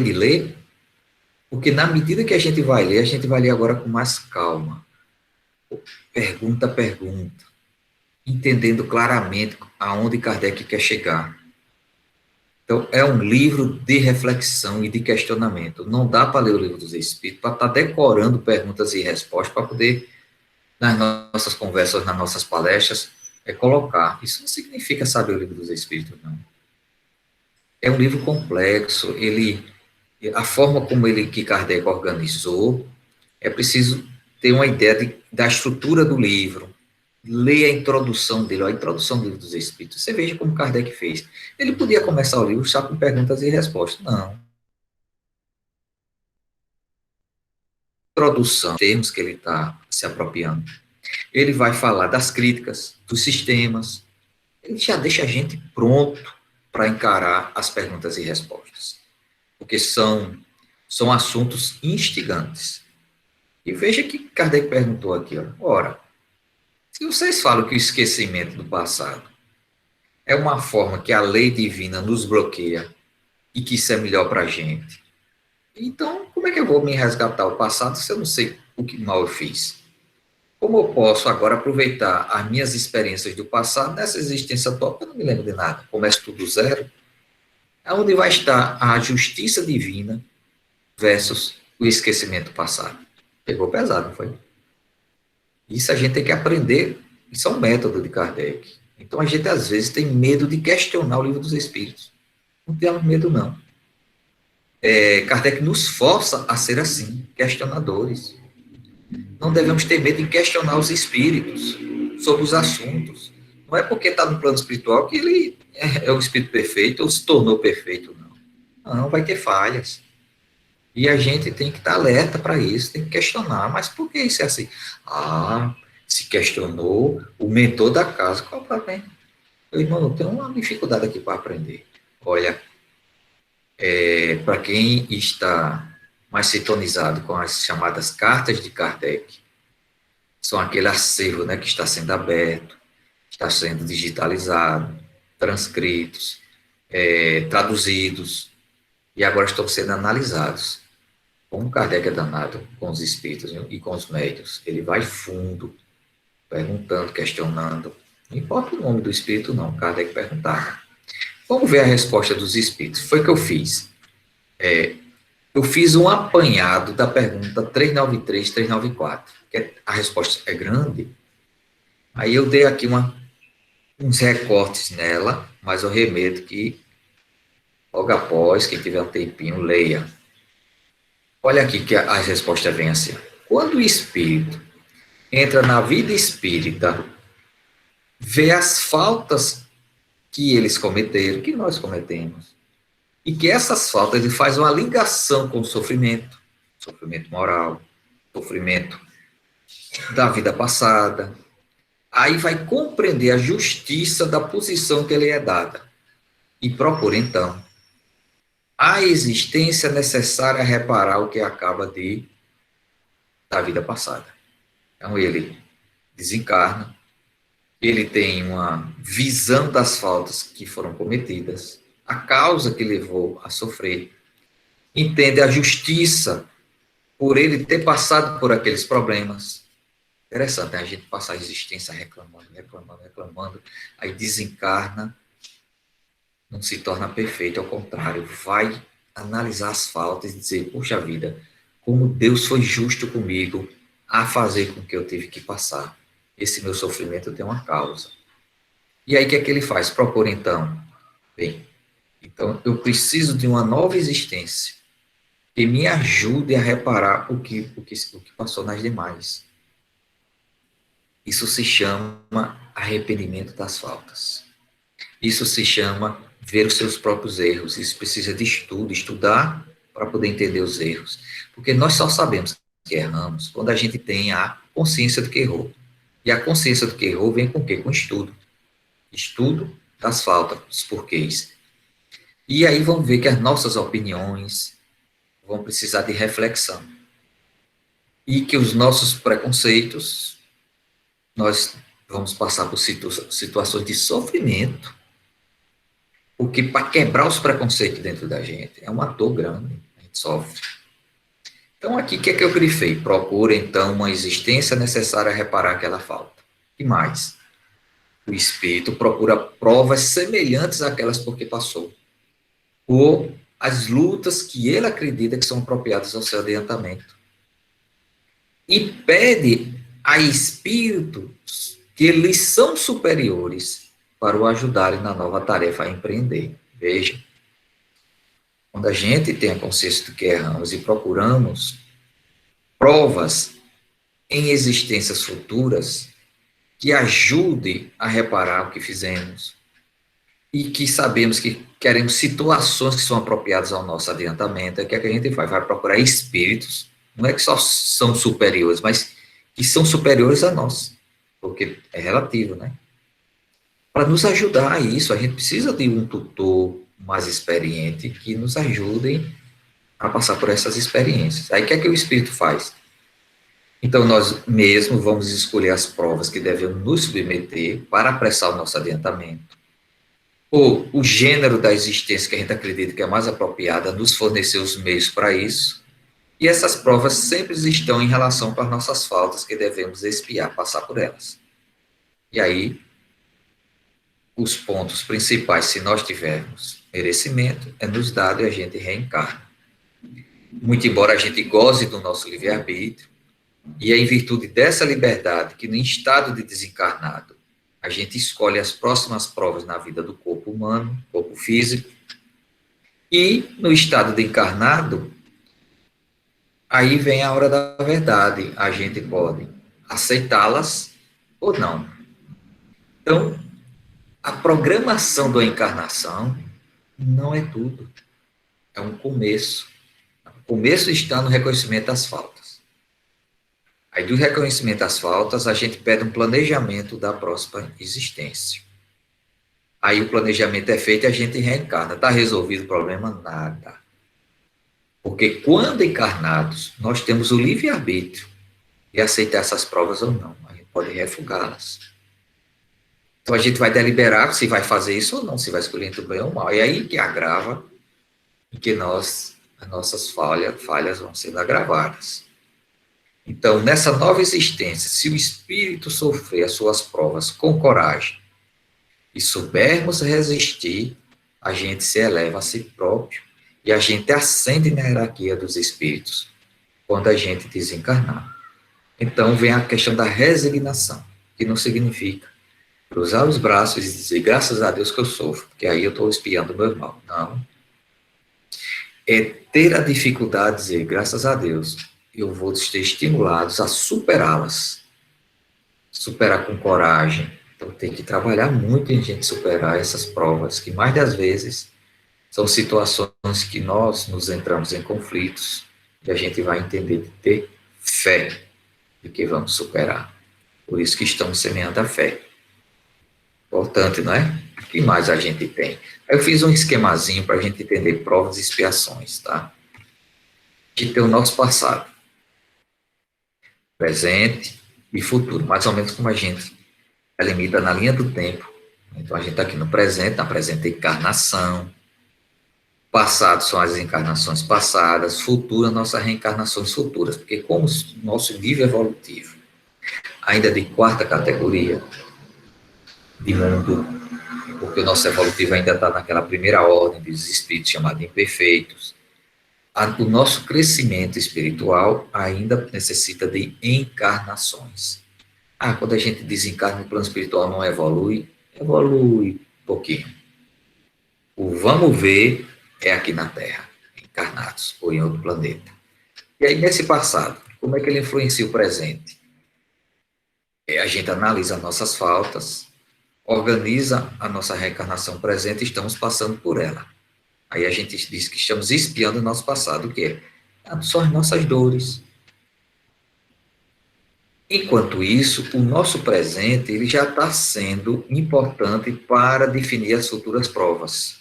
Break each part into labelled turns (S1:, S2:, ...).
S1: de ler, porque na medida que a gente vai ler agora com mais calma, pergunta a pergunta, entendendo claramente aonde Kardec quer chegar. Então, é um livro de reflexão e de questionamento. Não dá para ler o Livro dos Espíritos, para estar decorando perguntas e respostas, para poder, nas nossas conversas, nas nossas palestras, colocar. Isso não significa saber o Livro dos Espíritos, não. É um livro complexo, a forma como que Kardec organizou, é preciso ter uma ideia da estrutura do livro, ler a introdução dele, a introdução do Livro dos Espíritos. Você veja como Kardec fez. Ele podia começar o livro só com perguntas e respostas. Não. Introdução, termos que ele está se apropriando. Ele vai falar das críticas, dos sistemas. Ele já deixa a gente pronto para encarar as perguntas e respostas. Porque são assuntos instigantes. E veja que Kardec perguntou aqui, ó, ora, se vocês falam que o esquecimento do passado é uma forma que a lei divina nos bloqueia e que isso é melhor para a gente, então como é que eu vou me resgatar o passado se eu não sei o que mal eu fiz? Como eu posso agora aproveitar as minhas experiências do passado nessa existência atual, eu não me lembro de nada, começo tudo do zero? Aonde vai estar a justiça divina versus o esquecimento passado? Pegou pesado, não foi? Isso a gente tem que aprender, isso é um método de Kardec. Então a gente às vezes tem medo de questionar o Livro dos Espíritos. Não temos medo, não. Kardec nos força a ser assim, questionadores. Não devemos ter medo de questionar os espíritos sobre os assuntos. Não é porque está no plano espiritual que ele é o espírito perfeito ou se tornou perfeito, não. Não, vai ter falhas. E a gente tem que estar alerta para isso, tem que questionar. Mas por que isso é assim? Se questionou o mentor da casa. Qual o problema? Meu irmão, eu tenho uma dificuldade aqui para aprender. Olha, para quem está mais sintonizado com as chamadas cartas de Kardec, são aquele acervo, né, que está sendo aberto, está sendo digitalizado, transcritos, traduzidos, e agora estão sendo analisados. Como Kardec é danado com os espíritos e com os médios, ele vai fundo, perguntando, questionando. Não importa o nome do espírito, não. Kardec perguntava. Vamos ver a resposta dos espíritos. Foi o que eu fiz. Eu fiz um apanhado da pergunta 393, 394. Que a resposta é grande. Aí eu dei aqui uns recortes nela, mas eu remeto que, logo após, quem tiver um tempinho, leia. Olha aqui que as respostas vêm assim. Quando o espírito entra na vida espírita, vê as faltas que eles cometeram, que nós cometemos, e que essas faltas ele faz uma ligação com o sofrimento moral, sofrimento da vida passada, aí vai compreender a justiça da posição que ele é dada e procura então a existência necessária a reparar o que acaba da vida passada. Então ele desencarna, ele tem uma visão das faltas que foram cometidas, a causa que levou a sofrer, entende a justiça por ele ter passado por aqueles problemas. Interessante, né? A gente passar a existência reclamando, aí desencarna, não se torna perfeito, ao contrário, vai analisar as faltas e dizer, poxa vida, como Deus foi justo comigo a fazer com que eu tive que passar. Esse meu sofrimento tem uma causa. E aí, o que é que ele faz? Procura, então, bem, então eu preciso de uma nova existência que me ajude a reparar o que passou nas demais. Isso se chama arrependimento das faltas. Isso se chama ver os seus próprios erros. Isso precisa de estudo, estudar para poder entender os erros. Porque nós só sabemos que erramos quando a gente tem a consciência do que errou. E a consciência do que errou vem com o quê? Com estudo. Estudo das faltas, dos porquês. E aí vamos ver que as nossas opiniões vão precisar de reflexão. E que os nossos preconceitos, nós vamos passar por situações de sofrimento, porque para quebrar os preconceitos dentro da gente é uma dor grande. sofre. Então, aqui, o que é que eu grifei? Procura, então, uma existência necessária a reparar aquela falta. E mais, o espírito procura provas semelhantes àquelas por que passou, ou as lutas que ele acredita que são apropriadas ao seu adiantamento. E pede a espíritos que lhes são superiores para o ajudarem na nova tarefa a empreender. Veja, quando a gente tem a consciência de que erramos e procuramos provas em existências futuras que ajude a reparar o que fizemos e que sabemos que queremos situações que são apropriadas ao nosso adiantamento, é que a gente vai procurar espíritos, não é que só são superiores, mas que são superiores a nós, porque é relativo, né? Para nos ajudar a isso, a gente precisa de um tutor mais experiente que nos ajude a passar por essas experiências. Aí o que é que o espírito faz? Então, nós mesmos vamos escolher as provas que devemos nos submeter para apressar o nosso adiantamento. Ou o gênero da existência que a gente acredita que é mais apropriada nos fornecer os meios para isso. E essas provas sempre estão em relação com as nossas faltas que devemos expiar, passar por elas. E aí, os pontos principais, se nós tivermos merecimento, é nos dado e a gente reencarna. Muito embora a gente goze do nosso livre-arbítrio, e é em virtude dessa liberdade que, no estado de desencarnado, a gente escolhe as próximas provas na vida do corpo humano, corpo físico, e no estado de encarnado, aí vem a hora da verdade. A gente pode aceitá-las ou não. Então, a programação da encarnação não é tudo. É um começo. O começo está no reconhecimento das faltas. Aí, do reconhecimento das faltas, a gente pede um planejamento da próxima existência. Aí, o planejamento é feito e a gente reencarna. Está resolvido o problema? Nada. Porque, quando encarnados, nós temos o livre-arbítrio de aceitar essas provas ou não. A gente pode refugá-las. Então, a gente vai deliberar se vai fazer isso ou não, se vai escolher entre o bem ou o mal. E aí que agrava, e que as nossas falhas vão sendo agravadas. Então, nessa nova existência, se o espírito sofrer as suas provas com coragem e soubermos resistir, a gente se eleva a si próprio e a gente ascende na hierarquia dos espíritos quando a gente desencarnar. Então, vem a questão da resignação, que não significa cruzar os braços e dizer, graças a Deus que eu sofro, porque aí eu estou espiando o meu irmão. Não. É ter a dificuldade de dizer, graças a Deus, eu vou ser estimulados a superá-las. Superar com coragem. Então, tem que trabalhar muito em a gente superar essas provas, que mais das vezes são situações que nós nos entramos em conflitos e a gente vai entender de ter fé de que vamos superar. Por isso que estamos semeando a fé. Importante, não é? O que mais a gente tem? Eu fiz um esquemazinho para a gente entender provas e expiações, tá? A gente tem o nosso passado, presente e futuro, mais ou menos como a gente limita na linha do tempo. Então, a gente está aqui no presente, na presente encarnação. Passado são as encarnações passadas, futuro, nossas reencarnações futuras, porque como o nosso nível evolutivo ainda é de quarta categoria de mundo, porque o nosso evolutivo ainda está naquela primeira ordem dos espíritos chamados imperfeitos, o nosso crescimento espiritual ainda necessita de encarnações. Quando a gente desencarna no plano espiritual não evolui? Evolui um pouquinho. O vamos ver é aqui na Terra, encarnados, ou em outro planeta. E aí, nesse passado, como é que ele influencia o presente? A gente analisa nossas faltas, organiza a nossa reencarnação presente e estamos passando por ela. Aí a gente diz que estamos espiando o nosso passado, o que é? São as nossas dores. Enquanto isso, o nosso presente ele já está sendo importante para definir as futuras provas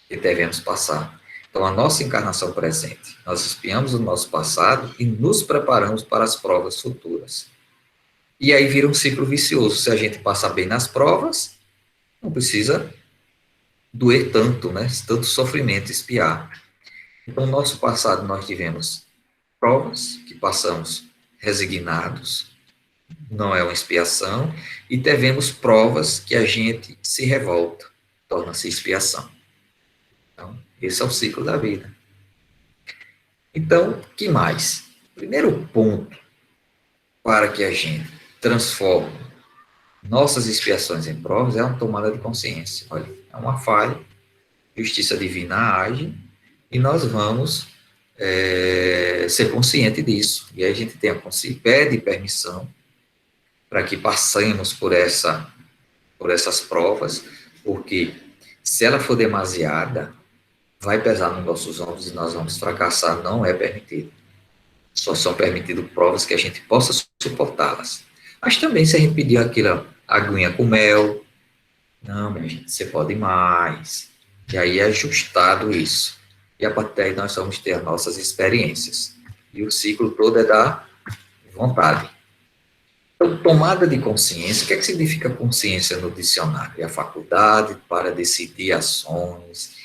S1: que devemos passar. Então, a nossa encarnação presente, nós espiamos o nosso passado e nos preparamos para as provas futuras. E aí vira um ciclo vicioso. Se a gente passar bem nas provas, não precisa doer tanto, né? Tanto sofrimento, espiar. Então, no nosso passado, nós tivemos provas que passamos resignados, não é uma expiação, e tivemos provas que a gente se revolta, torna-se expiação. Então, esse é o ciclo da vida. Então, que mais? Primeiro ponto para que a gente transforme nossas expiações em provas é uma tomada de consciência. Olha, é uma falha, justiça divina age e nós vamos ser consciente disso. E aí a gente tem pede permissão para que passemos por essas provas, porque se ela for demasiada, vai pesar nos nossos ombros e nós vamos fracassar, não é permitido. Só são permitidas provas que a gente possa suportá-las. Mas também se a gente pedir aquela aguinha com mel, não, minha gente, você pode mais. E aí é ajustado isso. E a partir daí nós vamos ter as nossas experiências. E o ciclo todo é da vontade. Então, tomada de consciência, o que é que significa consciência no dicionário? É a faculdade para decidir ações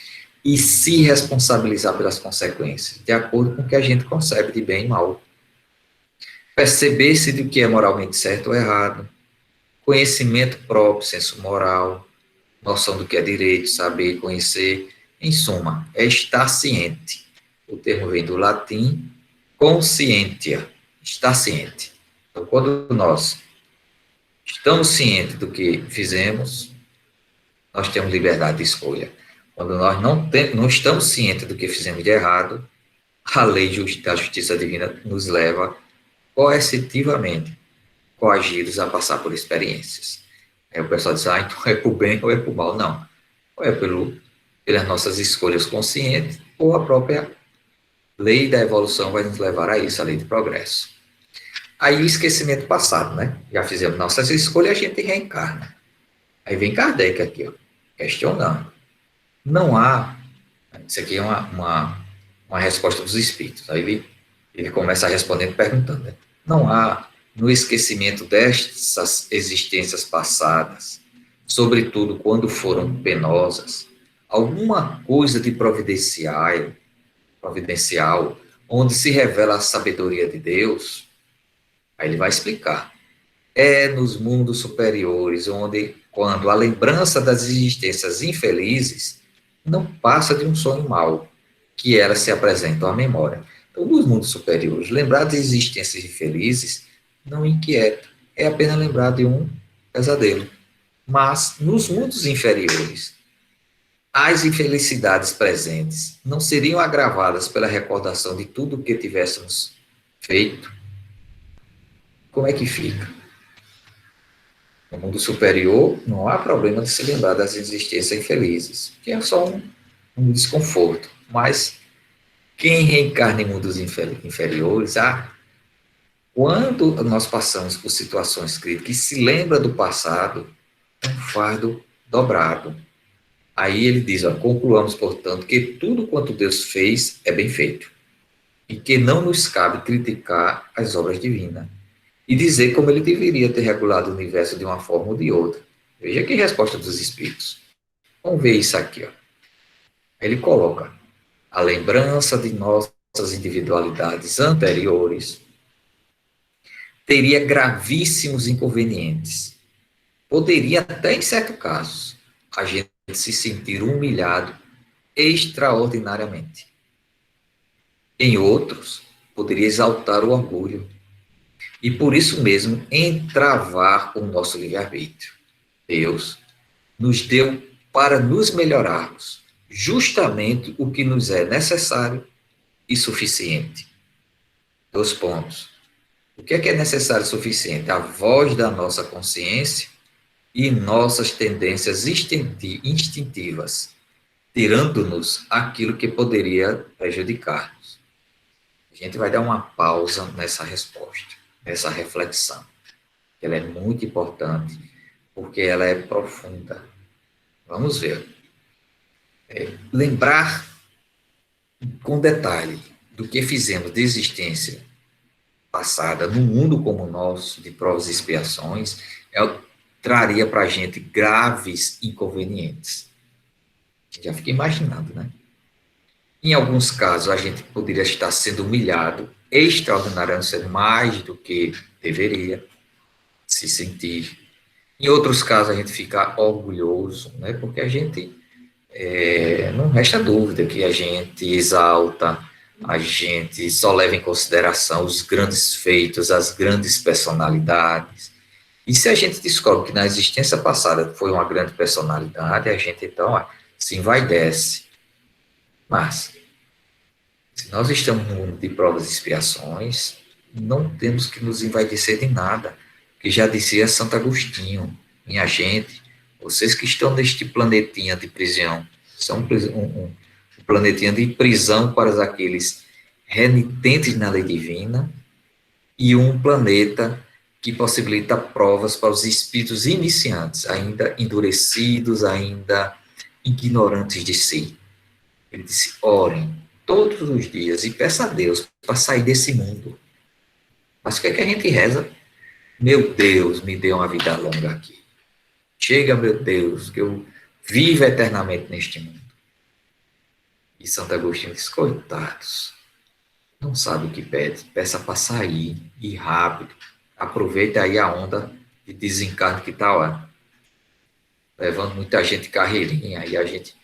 S1: e se responsabilizar pelas consequências, de acordo com o que a gente concebe de bem e mal. Perceber-se do que é moralmente certo ou errado, conhecimento próprio, senso moral, noção do que é direito, saber, conhecer, em suma, é estar ciente. O termo vem do latim conscientia, estar ciente. Então, quando nós estamos cientes do que fizemos, nós temos liberdade de escolha. Quando nós não estamos cientes do que fizemos de errado, a lei da justiça divina nos leva coercitivamente, coagidos a passar por experiências. Aí o pessoal diz, então é para o bem ou é para o mal. Não. Ou é pelas nossas escolhas conscientes, ou a própria lei da evolução vai nos levar a isso, a lei de progresso. Aí o esquecimento passado, né? Já fizemos nossas escolhas, a gente reencarna. Aí vem Kardec aqui, ó, questionando. Não há, isso aqui é uma resposta dos espíritos. Aí ele começa respondendo perguntando, né? Não há, no esquecimento dessas existências passadas, sobretudo quando foram penosas, alguma coisa de providencial, onde se revela a sabedoria de Deus? Aí ele vai explicar. É nos mundos superiores, onde, quando a lembrança das existências infelizes não passa de um sonho mau, que elas se apresentam à memória. Então, nos mundos superiores, lembrar de existências infelizes não inquieta, é apenas lembrar de um pesadelo. Mas, nos mundos inferiores, as infelicidades presentes não seriam agravadas pela recordação de tudo o que tivéssemos feito? Como é que fica? No mundo superior, não há problema de se lembrar das existências infelizes, que é só um desconforto. Mas quem reencarna em mundos inferiores, quando nós passamos por situações críticas e se lembra do passado, é um fardo dobrado. Aí ele diz, ó, concluamos, portanto, que tudo quanto Deus fez é bem feito, e que não nos cabe criticar as obras divinas, e dizer como ele deveria ter regulado o universo de uma forma ou de outra. Veja que resposta dos espíritos. Vamos ver isso aqui, ó. Ele coloca a lembrança de nossas individualidades anteriores teria gravíssimos inconvenientes. Poderia até, em certos casos, a gente se sentir humilhado extraordinariamente. Em outros, poderia exaltar o orgulho e, por isso mesmo, entravar o nosso livre-arbítrio. Deus nos deu para nos melhorarmos justamente o que nos é necessário e suficiente. 2 pontos. O que é necessário e suficiente? A voz da nossa consciência e nossas tendências instintivas, tirando-nos aquilo que poderia prejudicar-nos. A gente vai dar uma pausa nessa resposta, nessa reflexão. Ela é muito importante, porque ela é profunda. Vamos ver. Lembrar com detalhe do que fizemos de existência passada, num mundo como o nosso, de provas e expiações, traria para a gente graves inconvenientes. Já fica imaginando, né? Em alguns casos, a gente poderia estar sendo humilhado, extraordinariamente, sendo mais do que deveria se sentir. Em outros casos, a gente fica orgulhoso, né? Porque a gente, não resta dúvida que a gente exalta, a gente só leva em consideração os grandes feitos, as grandes personalidades. E se a gente descobre que na existência passada foi uma grande personalidade, a gente então se envaidece. Mas, se nós estamos num mundo de provas e expiações, não temos que nos envaidecer de nada, que já dizia Santo Agostinho, minha gente, vocês que estão neste planetinha de prisão, são um planetinha de prisão para aqueles renitentes na lei divina, e um planeta que possibilita provas para os espíritos iniciantes, ainda endurecidos, ainda ignorantes de si. Ele disse: orem todos os dias e peça a Deus para sair desse mundo. Mas o que é que a gente reza? Meu Deus, me dê uma vida longa aqui. Chega, meu Deus, que eu viva eternamente neste mundo. E Santo Agostinho diz: coitados, não sabe o que pede, peça para sair, e rápido. Aproveita aí a onda de desencarne que está levando muita gente carreirinha, e a gente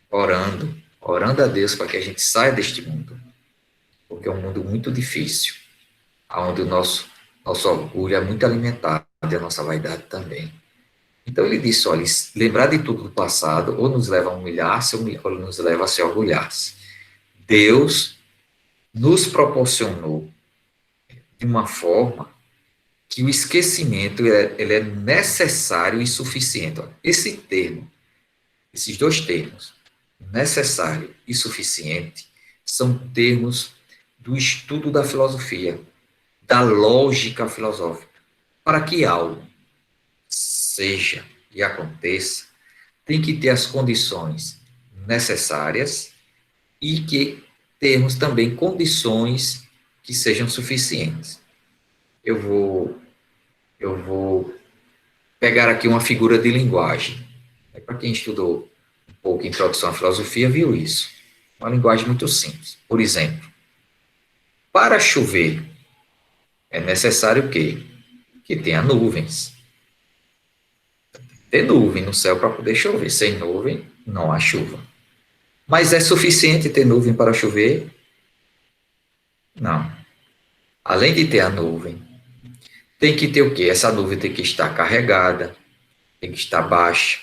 S1: orando a Deus para que a gente saia deste mundo, porque é um mundo muito difícil, onde o nosso orgulho é muito alimentado, e a nossa vaidade também. Então ele disse: olha, lembrar de tudo do passado ou nos leva a humilhar-se, ou nos leva a se orgulhar-se. Deus nos proporcionou de uma forma que o esquecimento ele é necessário e suficiente. Esses dois termos, necessário e suficiente, são termos do estudo da filosofia, da lógica filosófica. Para que algo seja e aconteça, tem que ter as condições necessárias e que termos também condições que sejam suficientes. Eu vou pegar aqui uma figura de linguagem. Para quem estudou um pouco introdução à filosofia, viu isso. Uma linguagem muito simples. Por exemplo, para chover, é necessário o quê? Que tenha nuvens. Ter nuvem no céu para poder chover. Sem nuvem, não há chuva. Mas é suficiente ter nuvem para chover? Não. Além de ter a nuvem, tem que ter o quê? Essa nuvem tem que estar carregada, tem que estar baixa,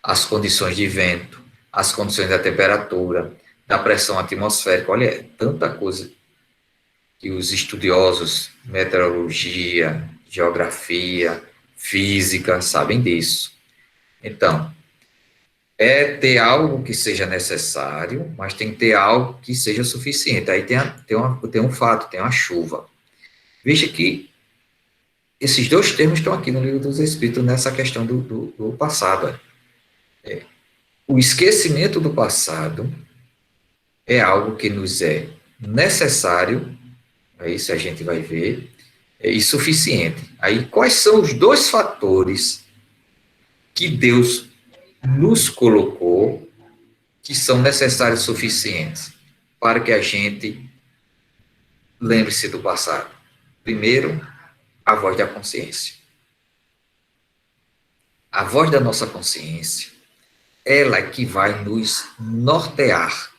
S1: as condições de vento, as condições da temperatura, da pressão atmosférica. Olha, é tanta coisa que os estudiosos, meteorologia, geografia, física, sabem disso. Então, é ter algo que seja necessário, mas tem que ter algo que seja suficiente. Aí tem um fato, tem uma chuva. Veja que esses dois termos estão aqui no Livro dos Espíritos, nessa questão do passado. O esquecimento do passado é algo que nos é necessário, isso a gente vai ver, e suficiente. Aí, quais são os dois fatores que Deus nos colocou que são necessários e suficientes para que a gente lembre-se do passado? Primeiro, a voz da consciência. A voz da nossa consciência, ela é que vai nos nortear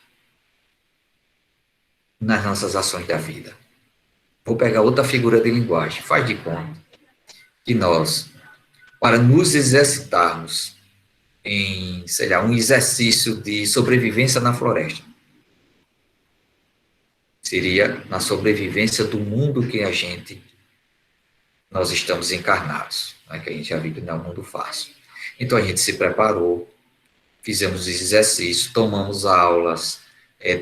S1: nas nossas ações da vida. Vou pegar outra figura de linguagem. Faz de conta que nós, para nos exercitarmos em, sei lá, um exercício de sobrevivência na floresta, seria na sobrevivência do mundo que nós estamos encarnados, né, que a gente já vive que não é um mundo fácil. Então a gente se preparou, fizemos exercícios, tomamos aulas,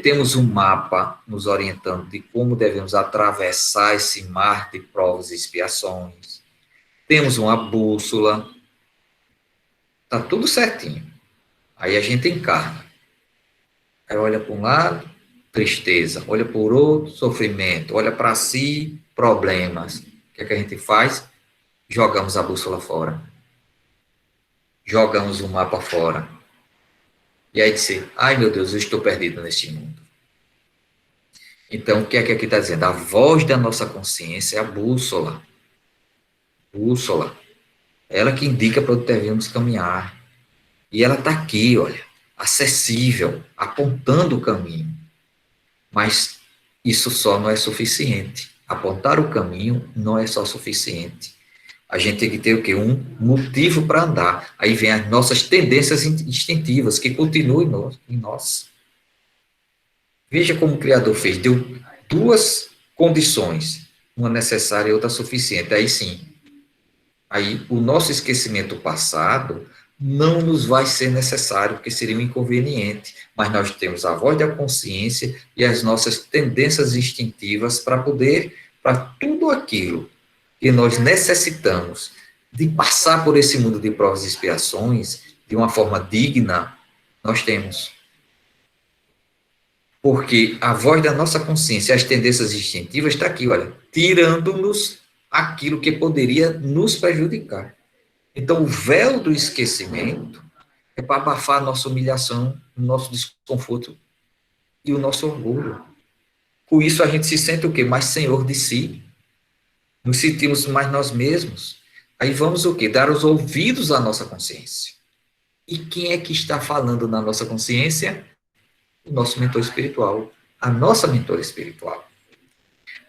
S1: temos um mapa nos orientando de como devemos atravessar esse mar de provas e expiações, temos uma bússola, está tudo certinho. Aí a gente encarna. Aí olha para um lado, tristeza, olha por outro, sofrimento, olha para si, problemas. O que é que a gente faz? Jogamos a bússola fora. Jogamos o mapa fora. E aí disse: ai meu Deus, eu estou perdido neste mundo. Então, o que é que aqui está dizendo? A voz da nossa consciência é a bússola. Bússola. Ela que indica para onde devemos caminhar. E ela está aqui, olha, acessível, apontando o caminho. Mas isso só não é suficiente. Apontar o caminho não é só suficiente. A gente tem que ter o quê? Um motivo para andar. Aí vem as nossas tendências instintivas, que continuam em nós. Veja como o Criador fez. Deu duas condições, uma necessária e outra suficiente. Aí sim, aí o nosso esquecimento passado não nos vai ser necessário, porque seria um inconveniente. Mas nós temos a voz da consciência e as nossas tendências instintivas para tudo aquilo que nós necessitamos de passar por esse mundo de provas e expiações de uma forma digna, nós temos. Porque a voz da nossa consciência, as tendências instintivas, está aqui, olha, tirando-nos aquilo que poderia nos prejudicar. Então, o véu do esquecimento é para abafar a nossa humilhação, o nosso desconforto e o nosso orgulho. Com isso, a gente se sente o quê? Mais senhor de si. Nos sentimos mais nós mesmos. Aí vamos o quê? Dar os ouvidos à nossa consciência. E quem é que está falando na nossa consciência? O nosso mentor espiritual, a nossa mentora espiritual.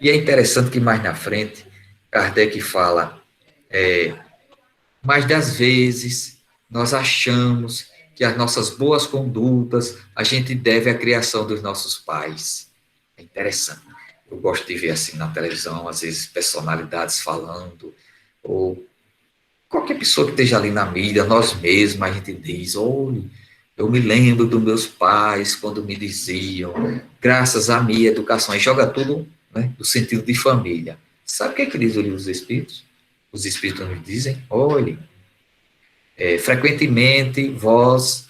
S1: E é interessante que mais na frente, Kardec fala, mais das vezes nós achamos que as nossas boas condutas a gente deve à criação dos nossos pais. É interessante. Eu gosto de ver assim na televisão, às vezes, personalidades falando, ou qualquer pessoa que esteja ali na mídia, nós mesmos, a gente diz, olha, eu me lembro dos meus pais quando me diziam, graças à minha educação, e joga tudo, né, do sentido de família. Sabe o que é que diz o livro dos Espíritos? Os Espíritos nos dizem, olhe, frequentemente vós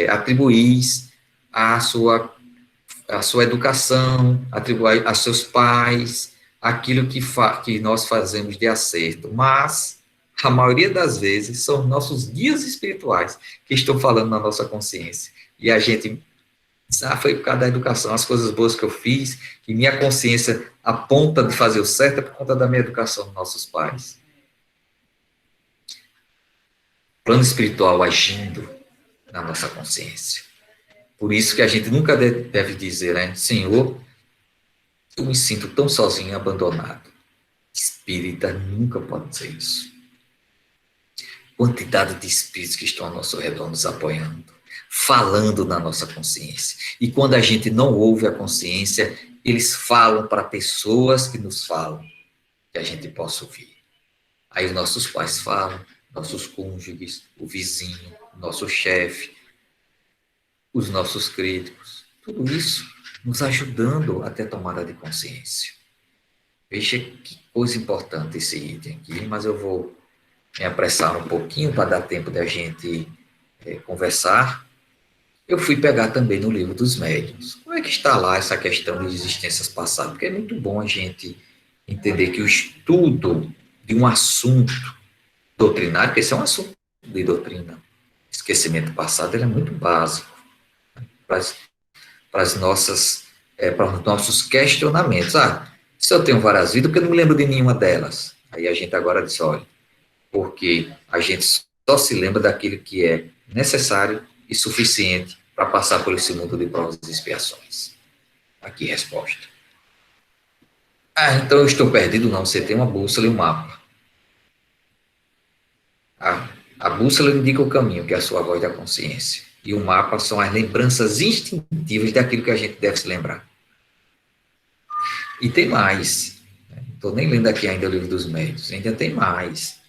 S1: atribuís a sua educação, atribuir a seus pais, aquilo que nós fazemos de acerto, mas a maioria das vezes são nossos guias espirituais que estão falando na nossa consciência. E a gente diz, foi por causa da educação, as coisas boas que eu fiz, que minha consciência aponta de fazer o certo é por conta da minha educação dos nossos pais. Plano espiritual agindo na nossa consciência. Por isso que a gente nunca deve dizer, né, Senhor, eu me sinto tão sozinho e abandonado. Espírita nunca pode dizer isso. Quantidade de espíritos que estão ao nosso redor nos apoiando, falando na nossa consciência. E quando a gente não ouve a consciência, eles falam para pessoas que nos falam, que a gente possa ouvir. Aí os nossos pais falam, nossos cônjuges, o vizinho, o nosso chefe, os nossos críticos. Tudo isso nos ajudando a ter tomada de consciência. Veja que coisa importante esse item aqui, mas eu vou me apressar um pouquinho para dar tempo da gente conversar. Eu fui pegar também no livro dos médiuns. Como é que está lá essa questão de existências passadas? Porque é muito bom a gente entender que o estudo de um assunto doutrinário, porque esse é um assunto de doutrina, esquecimento passado, ele é muito básico para os nossos questionamentos. Se eu tenho várias vidas, porque eu não me lembro de nenhuma delas? Aí a gente agora diz, olha, porque a gente só se lembra daquilo que é necessário e suficiente para passar por esse mundo de provas e expiações. Aqui a resposta. Então eu estou perdido? Não, você tem uma bússola e um mapa. A bússola indica o caminho, que é a sua voz da consciência. E o mapa são as lembranças instintivas daquilo que a gente deve se lembrar. E tem mais. Não estou nem lendo aqui ainda o livro dos médiuns. Ainda tem mais.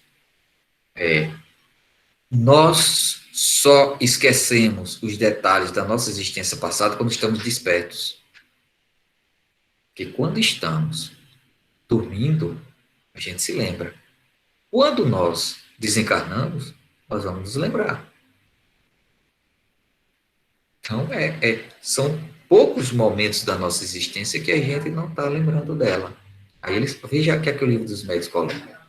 S1: Nós só esquecemos os detalhes da nossa existência passada quando estamos despertos. Porque quando estamos dormindo, a gente se lembra. Quando nós desencarnamos, nós vamos nos lembrar. Então, são poucos momentos da nossa existência que a gente não está lembrando dela. Aí veja o que é que o livro dos médiuns coloca.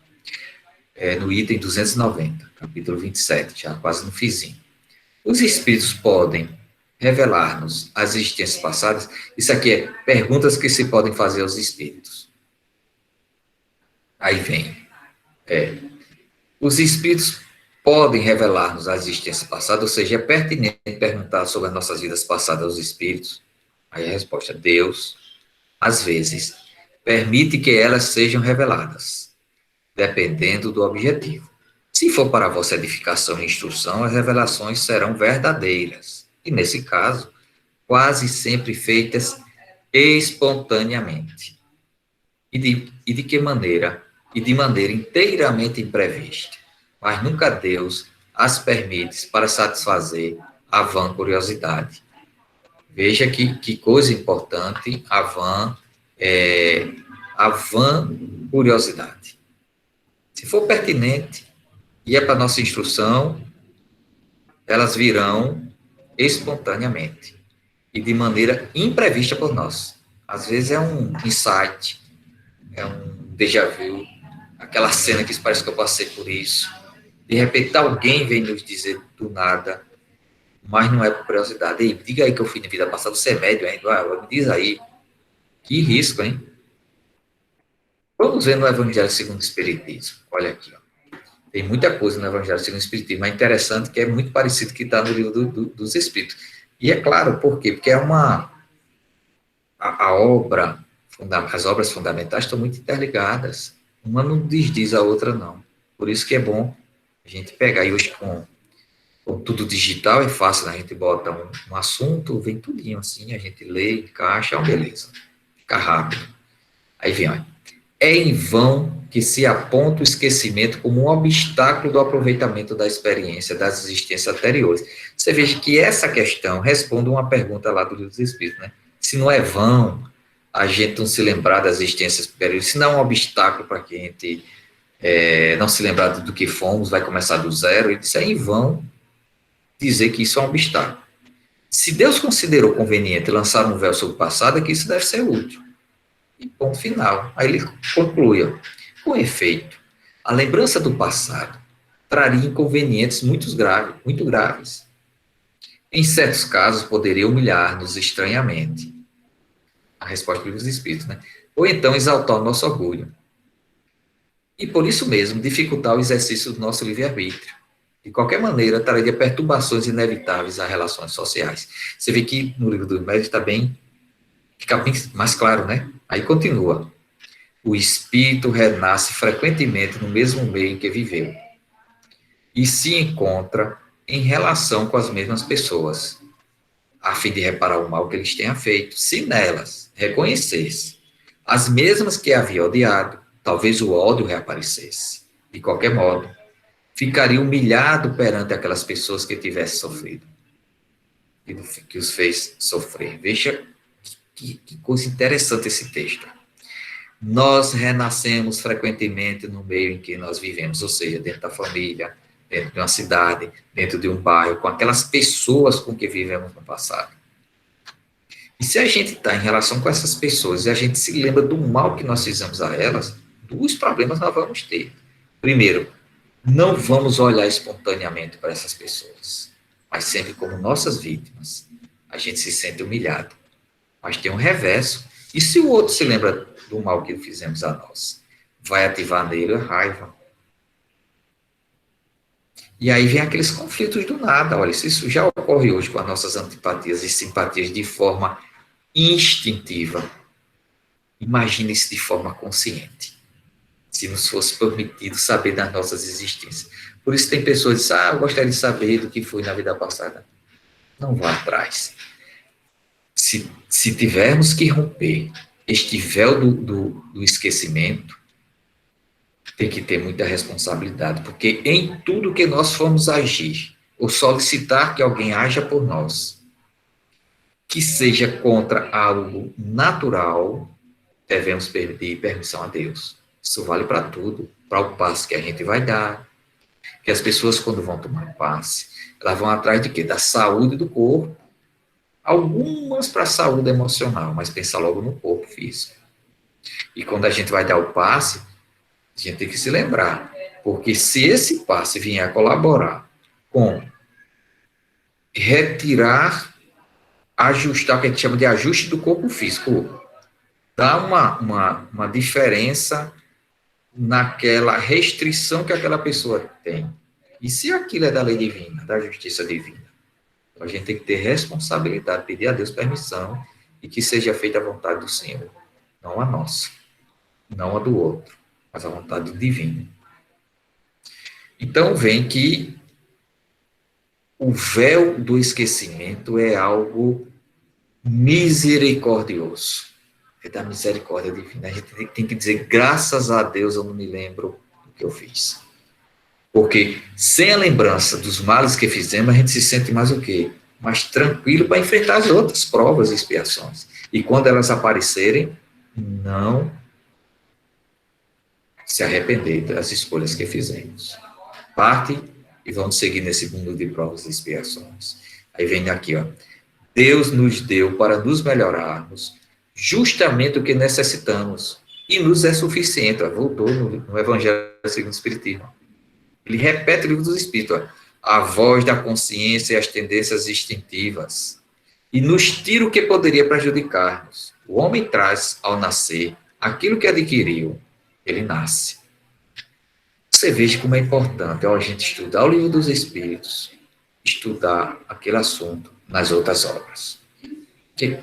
S1: No item 290, capítulo 27, já quase no finzinho. Os espíritos podem revelar-nos as existências passadas, isso aqui é perguntas que se podem fazer aos espíritos. Aí vem, os espíritos podem revelar-nos as existências passadas, ou seja, é pertinente perguntar sobre as nossas vidas passadas aos espíritos. Aí a resposta, Deus, às vezes, permite que elas sejam reveladas, dependendo do objetivo. Se for para a vossa edificação e instrução, as revelações serão verdadeiras, e nesse caso, quase sempre feitas espontaneamente. E de que maneira? E de maneira inteiramente imprevista. Mas nunca Deus as permite para satisfazer a vã curiosidade. Veja que coisa importante a vã curiosidade. Se for pertinente e é para nossa instrução, elas virão espontaneamente e de maneira imprevista por nós. Às vezes é um insight, é um déjà vu, aquela cena que parece que eu passei por isso. De repente alguém vem nos dizer do nada, mas não é por curiosidade. Ei, diga aí que eu fui na vida passada, você é médio ainda, me diz aí. Que risco, hein? Vamos ver no Evangelho segundo o Espiritismo. Olha aqui, ó. Tem muita coisa no Evangelho segundo o Espiritismo, mas é interessante que é muito parecido com o que está no livro dos Espíritos. E é claro, por quê? Porque a obra, as obras fundamentais estão muito interligadas. Uma não desdiz a outra, não. Por isso que é bom a gente pegar. E hoje, com tudo digital, é fácil, né? A gente bota um assunto, vem tudinho assim, a gente lê, encaixa, beleza. Fica rápido. Aí vem, olha. É em vão que se aponta o esquecimento como um obstáculo do aproveitamento da experiência das existências anteriores. Você veja que essa questão responde uma pergunta lá do Livro dos Espíritos, né? Se não é vão a gente não se lembrar das existências anteriores, se não é um obstáculo para que a gente não se lembrar do que fomos, vai começar do zero, ele disse, é em vão dizer que isso é um obstáculo. Se Deus considerou conveniente lançar um véu sobre o passado, é que isso deve ser útil. E ponto final. Aí ele conclui, ó, com efeito, a lembrança do passado traria inconvenientes muito graves. Em certos casos, poderia humilhar-nos estranhamente. A resposta do Livro dos Espíritos, né? Ou então exaltar o nosso orgulho. E por isso mesmo, dificultar o exercício do nosso livre-arbítrio. De qualquer maneira, traria perturbações inevitáveis às relações sociais. Você vê que no Livro dos Médiuns fica bem mais claro, né? Aí continua. O espírito renasce frequentemente no mesmo meio em que viveu e se encontra em relação com as mesmas pessoas, a fim de reparar o mal que eles tenham feito, se nelas reconhecesse as mesmas que havia odiado, talvez o ódio reaparecesse. De qualquer modo, ficaria humilhado perante aquelas pessoas que tivessem sofrido, que os fez sofrer. Veja que coisa interessante esse texto. Nós renascemos frequentemente no meio em que nós vivemos, ou seja, dentro da família, dentro de uma cidade, dentro de um bairro, com aquelas pessoas com que vivemos no passado. E se a gente está em relação com essas pessoas e a gente se lembra do mal que nós fizemos a elas, dois problemas nós vamos ter. Primeiro, não vamos olhar espontaneamente para essas pessoas, mas sempre como nossas vítimas. A gente se sente humilhado. Mas tem um reverso. E se o outro se lembra do mal que fizemos a nós? Vai ativar nele a raiva. E aí vem aqueles conflitos do nada. Olha, se isso já ocorre hoje com as nossas antipatias e simpatias de forma instintiva, imagine isso de forma consciente. Se nos fosse permitido saber das nossas existências. Por isso tem pessoas que dizem, eu gostaria de saber do que foi na vida passada. Não vá atrás. Se tivermos que romper este véu do esquecimento, tem que ter muita responsabilidade, porque em tudo que nós formos agir, ou solicitar que alguém haja por nós, que seja contra algo natural, devemos pedir permissão a Deus. Isso vale para tudo, para o passe que a gente vai dar, que as pessoas, quando vão tomar passe, elas vão atrás de quê? Da saúde do corpo. Algumas para a saúde emocional, mas pensa logo no corpo físico. E quando a gente vai dar o passe, a gente tem que se lembrar, porque se esse passe vier a colaborar com retirar ajustar, o que a gente chama de ajuste do corpo físico. Dá uma diferença naquela restrição que aquela pessoa tem. E se aquilo é da lei divina, da justiça divina, a gente tem que ter responsabilidade, pedir a Deus permissão e que seja feita a vontade do Senhor, não a nossa, não a do outro, mas a vontade divina. Então, vem que o véu do esquecimento é algo misericordioso. É da misericórdia divina. A gente tem que dizer, graças a Deus eu não me lembro do que eu fiz. Porque sem a lembrança dos males que fizemos, a gente se sente mais o quê? Mais tranquilo para enfrentar as outras provas e expiações. E quando elas aparecerem, não se arrepender das escolhas que fizemos. Parte e vamos seguir nesse mundo de provas e expiações. Aí vem aqui, ó. Deus nos deu para nos melhorarmos justamente o que necessitamos. E nos é suficiente. Ó, voltou no Evangelho segundo o Espiritismo. Ele repete o livro dos Espíritos. Ó, a voz da consciência e as tendências instintivas. E nos tira o que poderia prejudicar-nos. O homem traz, ao nascer, aquilo que adquiriu. Ele nasce. Você veja como é importante a gente estudar o livro dos Espíritos, estudar aquele assunto nas outras obras. Que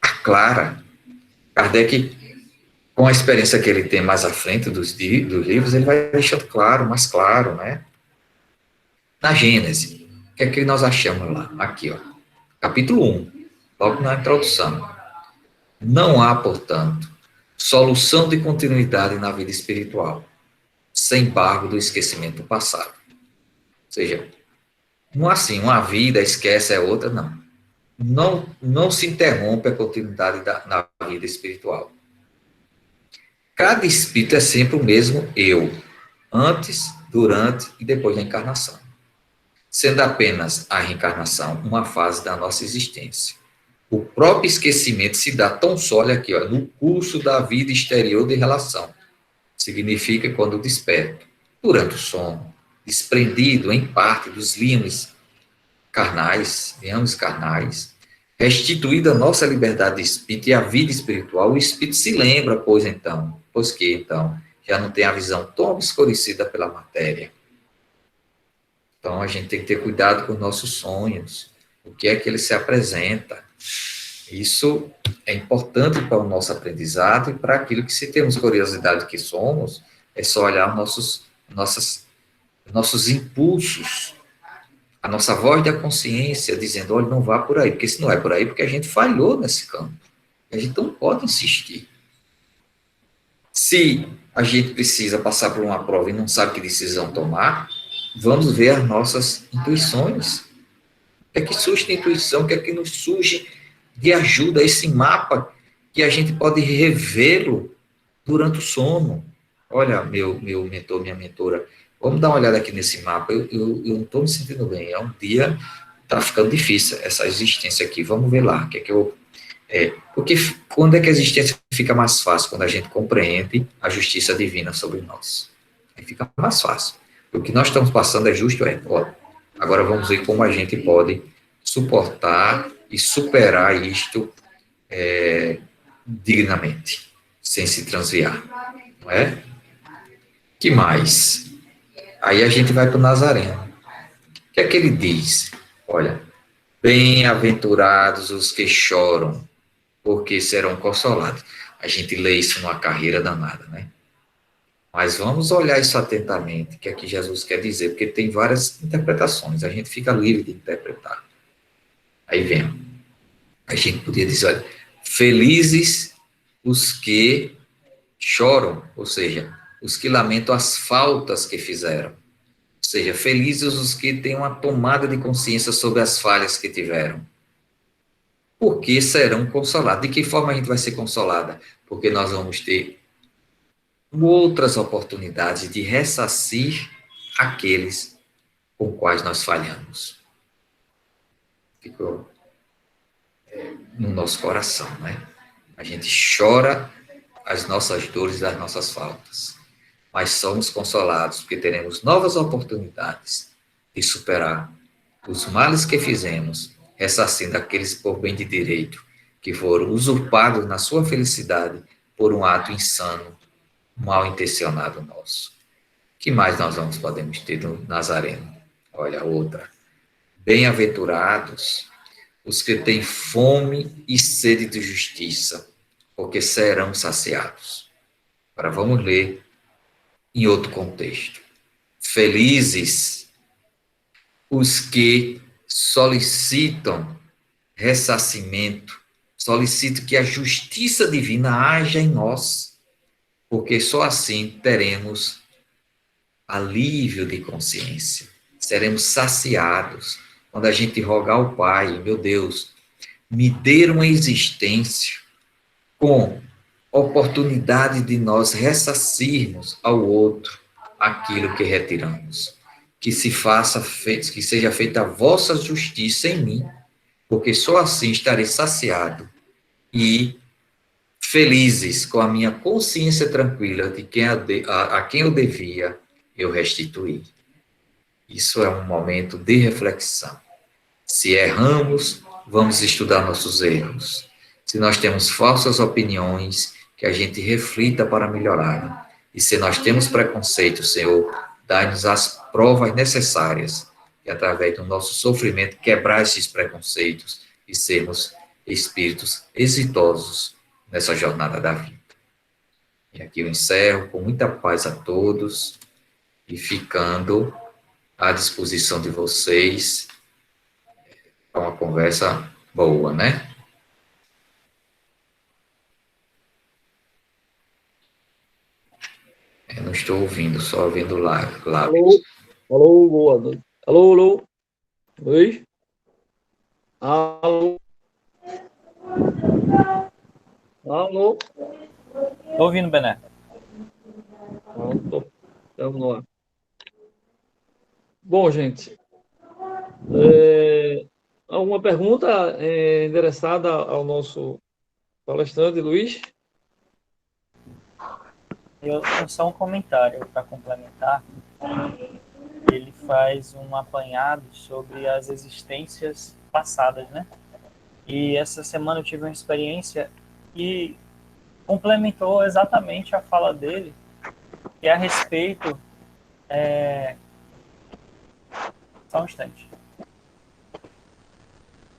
S1: aclara, Kardec, com a experiência que ele tem mais à frente dos livros, ele vai deixando claro, mais claro, né? Na Gênese, o que é que nós achamos lá? Aqui, ó, capítulo 1, logo na introdução. Não há, portanto, solução de continuidade na vida espiritual, sem embargo do esquecimento do passado. Ou seja, não assim, uma vida esquece a outra, não. Não se interrompe a continuidade na vida espiritual. Cada espírito é sempre o mesmo eu, antes, durante e depois da encarnação, sendo apenas a reencarnação uma fase da nossa existência. O próprio esquecimento se dá tão só, olha aqui, ó, no curso da vida exterior de relação. Significa quando desperto, durante o sono, desprendido em parte dos limes carnais, restituída a nossa liberdade de espírito e a vida espiritual, o espírito se lembra, pois que então já não tem a visão tão obscurecida pela matéria. Então a gente tem que ter cuidado com os nossos sonhos, o que é que ele se apresenta. Isso é importante para o nosso aprendizado e para aquilo que, se temos curiosidade que somos, é só olhar nossos impulsos, a nossa voz da consciência dizendo, olha, não vá por aí, porque se não é por aí, porque a gente falhou nesse campo. A gente não pode insistir. Se a gente precisa passar por uma prova e não sabe que decisão tomar, vamos ver as nossas intuições. O que é que surge de intuição? O que é que nos surge de ajuda, esse mapa que a gente pode revê-lo durante o sono? Olha, meu mentor, minha mentora, vamos dar uma olhada aqui nesse mapa. Eu não estou me sentindo bem. É um dia, está ficando difícil essa existência aqui. Vamos ver lá. O que é que eu. Porque quando é que a existência fica mais fácil? Quando a gente compreende a justiça divina sobre nós. Aí fica mais fácil. O que nós estamos passando é justo, ó, agora vamos ver como a gente pode suportar e superar isto dignamente, sem se transviar. Não é? Que mais? Aí a gente vai para o Nazareno. O que é que ele diz? Olha, bem-aventurados os que choram, porque serão consolados. A gente lê isso numa carreira danada, né? Mas vamos olhar isso atentamente, o que é que Jesus quer dizer, porque tem várias interpretações, a gente fica livre de interpretar. Aí vem, a gente podia dizer, olha, felizes os que choram, ou seja, os que lamentam as faltas que fizeram. Ou seja, felizes os que têm uma tomada de consciência sobre as falhas que tiveram. Porque serão consolados. De que forma a gente vai ser consolada? Porque nós vamos ter outras oportunidades de ressarcir aqueles com quais nós falhamos. Ficou no nosso coração, né? A gente chora as nossas dores e as nossas faltas, mas somos consolados porque teremos novas oportunidades de superar os males que fizemos ressarcindo aqueles por bem de direito que foram usurpados na sua felicidade por um ato insano, mal intencionado nosso. Que mais nós podemos ter no Nazareno? Olha, outra. Bem-aventurados os que têm fome e sede de justiça, porque serão saciados. Agora vamos ler em outro contexto. Felizes os que solicitam ressarcimento, solicitam que a justiça divina haja em nós, porque só assim teremos alívio de consciência, seremos saciados. Quando a gente rogar ao Pai, meu Deus, me dê uma existência com oportunidade de nós ressarcirmos ao outro aquilo que retiramos. Que se faça, que seja feita a vossa justiça em mim, porque só assim estarei saciado e felizes com a minha consciência tranquila de quem a quem eu devia, eu restituir. Isso é um momento de reflexão. Se erramos, vamos estudar nossos erros. Se nós temos falsas opiniões, que a gente reflita para melhorar. E se nós temos preconceito, Senhor, dá-nos as provas necessárias e, através do nosso sofrimento, quebrar esses preconceitos e sermos espíritos exitosos nessa jornada da vida. E aqui eu encerro com muita paz a todos e ficando à disposição de vocês para uma conversa boa, né? Eu não estou ouvindo, só ouvindo lábios.
S2: Alô, alô, boa noite. Alô, alô, Luiz? Alô, alô.
S3: Tô ouvindo, Bené.
S2: Pronto, estamos no ar. Bom, gente, alguma pergunta endereçada ao nosso palestrante, Luiz?
S3: Eu tenho só um comentário para complementar. Ele faz um apanhado sobre as existências passadas, né? E essa semana eu tive uma experiência que complementou exatamente a fala dele, que é a respeito... Só um instante.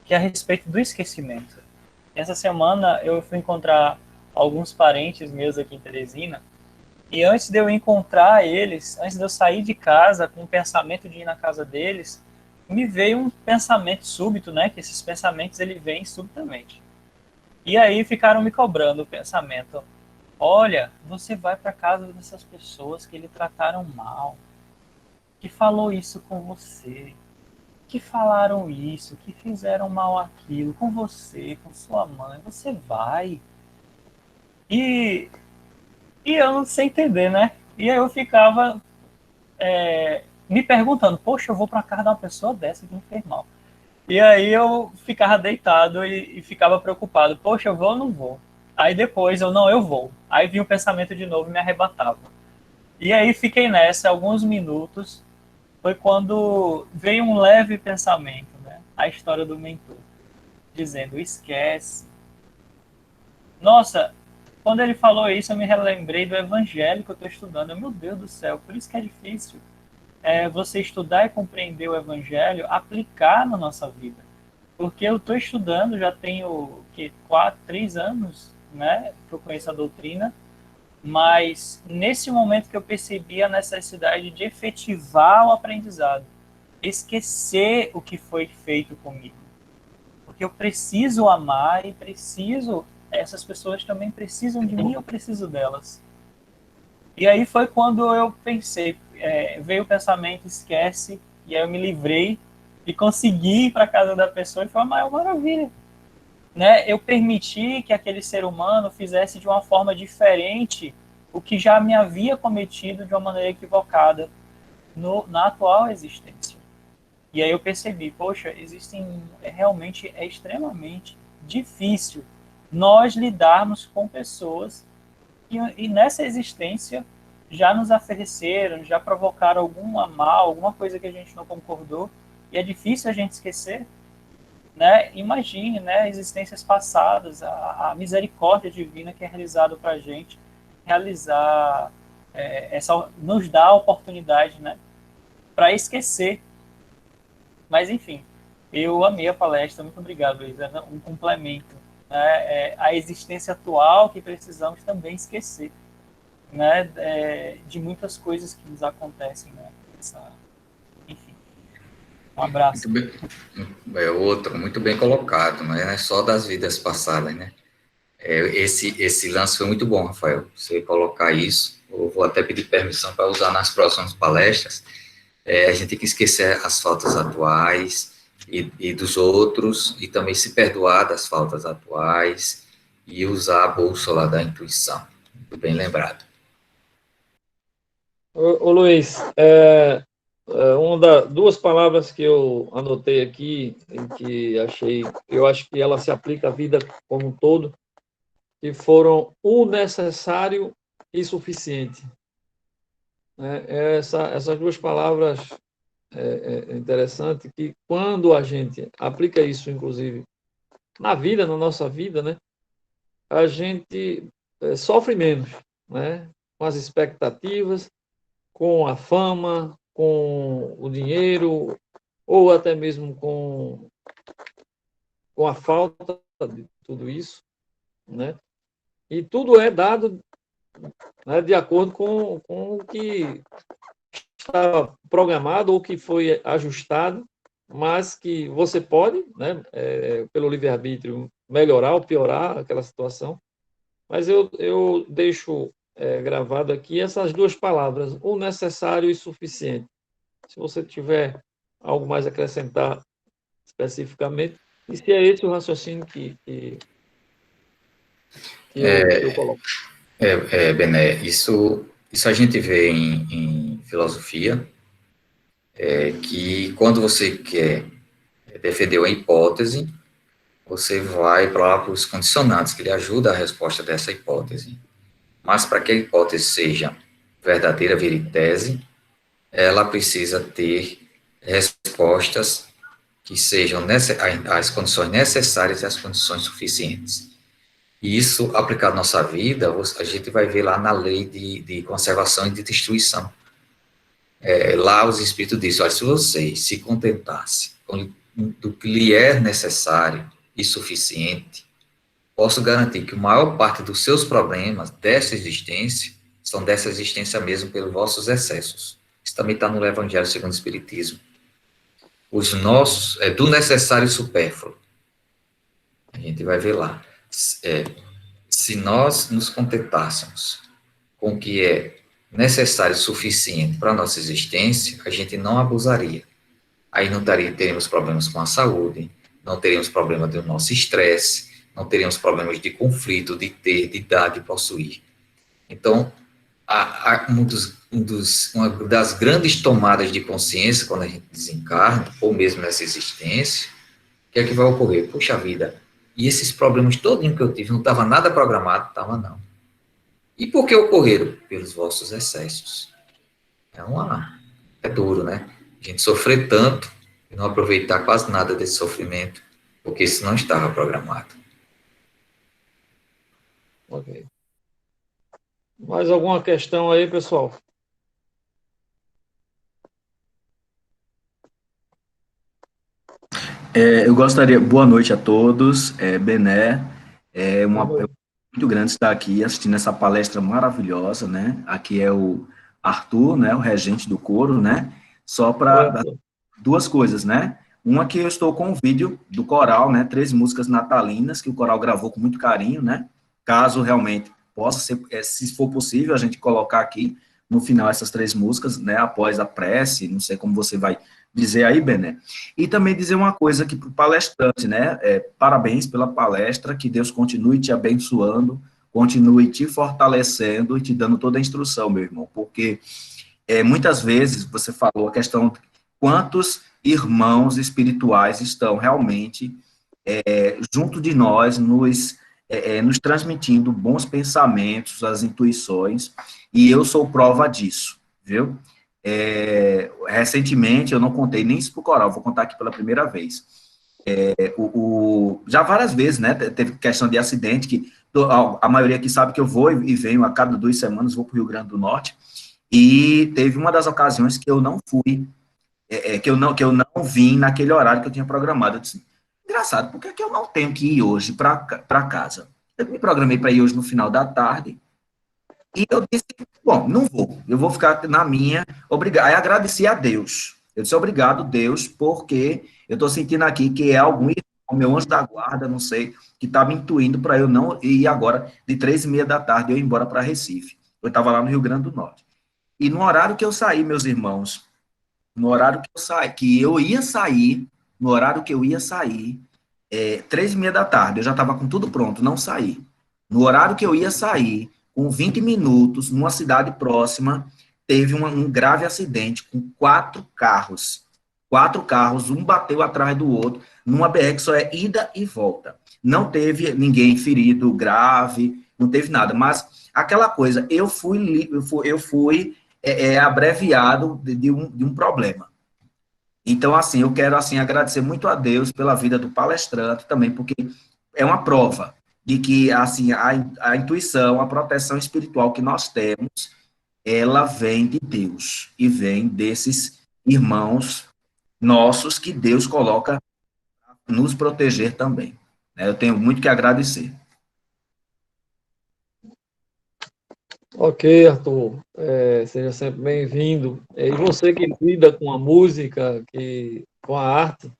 S3: Que é a respeito do esquecimento. Essa semana eu fui encontrar alguns parentes meus aqui em Teresina, e antes de eu encontrar eles, antes de eu sair de casa com o pensamento de ir na casa deles, me veio um pensamento súbito, né? Que esses pensamentos ele vêm subitamente. E aí ficaram me cobrando o pensamento: olha, você vai para casa dessas pessoas que lhe trataram mal, que falou isso com você, que falaram isso, que fizeram mal aquilo com você, com sua mãe. Você vai. E eu não sei entender, né? E aí eu ficava me perguntando: poxa, eu vou para casa de uma pessoa dessa que me fez mal. E aí eu ficava deitado e ficava preocupado: poxa, eu vou ou não vou? Aí depois eu vou. Aí vinha o pensamento de novo e me arrebatava. E aí fiquei nessa alguns minutos. Foi quando veio um leve pensamento, né? A história do mentor, dizendo: esquece. Nossa, quando ele falou isso, eu me relembrei do evangelho que eu estou estudando. Meu Deus do céu, por isso que é difícil você estudar e compreender o evangelho, aplicar na nossa vida. Porque eu estou estudando, já tenho 3 anos, né, que eu conheço a doutrina, mas nesse momento que eu percebi a necessidade de efetivar o aprendizado, esquecer o que foi feito comigo. Porque eu preciso amar e essas pessoas também precisam de mim, eu preciso delas. E aí foi quando eu pensei, veio o pensamento: esquece, e aí eu me livrei e consegui ir para casa da pessoa, e foi uma maior maravilha. Né? Eu permiti que aquele ser humano fizesse de uma forma diferente o que já me havia cometido de uma maneira equivocada na atual existência. E aí eu percebi: poxa, realmente é extremamente difícil nós lidarmos com pessoas e nessa existência já nos ofereceram, já provocaram algum mal, alguma coisa que a gente não concordou, e é difícil a gente esquecer. né? Imagine, né, existências passadas, a misericórdia divina que é realizada para a gente realizar, nos dá a oportunidade, né, para esquecer. Mas, enfim, eu amei a palestra, muito obrigado, Luiz. É um complemento, né, a existência atual que precisamos também esquecer, né, de muitas coisas que nos acontecem, né, enfim, um abraço.
S1: Muito bem, outro, muito bem colocado, não é só das vidas passadas, né? Esse lance foi muito bom, Rafael, você colocar isso. Eu vou até pedir permissão para usar nas próximas palestras. A gente tem que esquecer as faltas atuais e dos outros, e também se perdoar das faltas atuais e usar a bússola da intuição. Muito bem lembrado.
S2: Ô Luiz, duas palavras que eu anotei aqui, em que eu acho que ela se aplica à vida como um todo, que foram o necessário e suficiente. Essas duas palavras é interessante que quando a gente aplica isso, inclusive, na nossa vida, né, a gente sofre menos, né, com as expectativas, com a fama, com o dinheiro, ou até mesmo com a falta de tudo isso, né? E tudo é dado, né, de acordo com o que estava programado ou que foi ajustado, mas que você pode, né, pelo livre-arbítrio, melhorar ou piorar aquela situação. Mas eu deixo gravado aqui essas duas palavras, o necessário e suficiente. Se você tiver algo mais a acrescentar especificamente, e se é esse o raciocínio que eu coloco.
S1: Bené, isso a gente vê em filosofia, que quando você quer defender uma hipótese, você vai para os condicionantes, que lhe ajudam a resposta dessa hipótese. Mas para que a hipótese seja verdadeira, vire tese, ela precisa ter respostas que sejam as condições necessárias e as condições suficientes. E isso, aplicado à nossa vida, a gente vai ver lá na lei de conservação e de destruição. Lá os espíritos dizem, olha, se você se contentasse do que lhe é necessário e suficiente, posso garantir que a maior parte dos seus problemas dessa existência são dessa existência mesmo pelos vossos excessos. Isso também está no Evangelho segundo o Espiritismo. Os nossos, do necessário e supérfluo. A gente vai ver lá. Se nós nos contentássemos com o que é necessário e suficiente para a nossa existência, a gente não abusaria. Aí não teríamos problemas com a saúde, não teríamos problema do nosso estresse, não teríamos problemas de conflito, de ter, de dar, de possuir. Então, uma das grandes tomadas de consciência quando a gente desencarna, ou mesmo nessa existência, o que é que vai ocorrer? Puxa vida, e esses problemas todos que eu tive, não estava nada programado? Estava não. E por que ocorreram? Pelos vossos excessos. É duro, né? A gente sofrer tanto e não aproveitar quase nada desse sofrimento, porque isso não estava programado.
S2: Ok. Mais alguma questão aí, pessoal?
S4: Eu gostaria, boa noite a todos, Bené, muito grande estar aqui assistindo essa palestra maravilhosa, né? Aqui é o Arthur, né, o regente do coro, né? Só para duas coisas, né? Uma que eu estou com um vídeo do coral, né? 3 músicas natalinas que o coral gravou com muito carinho, né? Caso realmente possa ser, se for possível, a gente colocar aqui no final essas 3 músicas, né? Após a prece, não sei como você vai dizer aí, Bené. E também dizer uma coisa aqui para o palestrante, né? Parabéns pela palestra, que Deus continue te abençoando, continue te fortalecendo e te dando toda a instrução, meu irmão, porque muitas vezes você falou a questão de quantos irmãos espirituais estão realmente junto de nós, nos transmitindo bons pensamentos, as intuições, e eu sou prova disso, viu? Recentemente, eu não contei nem isso para o coral, vou contar aqui pela primeira vez. Já várias vezes, né? Teve questão de acidente, que a maioria aqui sabe que eu vou e venho a cada 2 semanas, vou para o Rio Grande do Norte, e teve uma das ocasiões que eu não fui, que eu não vim naquele horário que eu tinha programado. Eu disse, engraçado, por que que eu não tenho que ir hoje para casa? Eu me programei para ir hoje no final da tarde, e eu disse, bom, não vou, eu vou ficar na minha, obrigado. Aí agradeci a Deus. Eu disse, obrigado, Deus, porque eu estou sentindo aqui que é algum irmão, meu anjo da guarda, não sei, que está me intuindo para eu não ir agora, de 3h30 da tarde, eu ir embora para Recife. Eu estava lá no Rio Grande do Norte. E no horário que eu saí, meus irmãos, no horário que eu saí, que eu ia sair, no horário que eu ia sair, 3h30 da tarde, eu já estava com tudo pronto, não saí. No horário que eu ia sair, com 20 minutos, numa cidade próxima, teve um grave acidente com 4 carros. 4 carros, um bateu atrás do outro, numa BR que só é ida e volta. Não teve ninguém ferido grave, não teve nada, mas aquela coisa, eu fui abreviado de um problema. Então, assim, eu quero, assim, agradecer muito a Deus pela vida do palestrante também, porque é uma prova de que, assim, a intuição, a proteção espiritual que nós temos, ela vem de Deus e vem desses irmãos nossos que Deus coloca nos proteger também. Né? Eu tenho muito que agradecer.
S2: Ok, Arthur, seja sempre bem-vindo. E você que lida com a música, com a arte,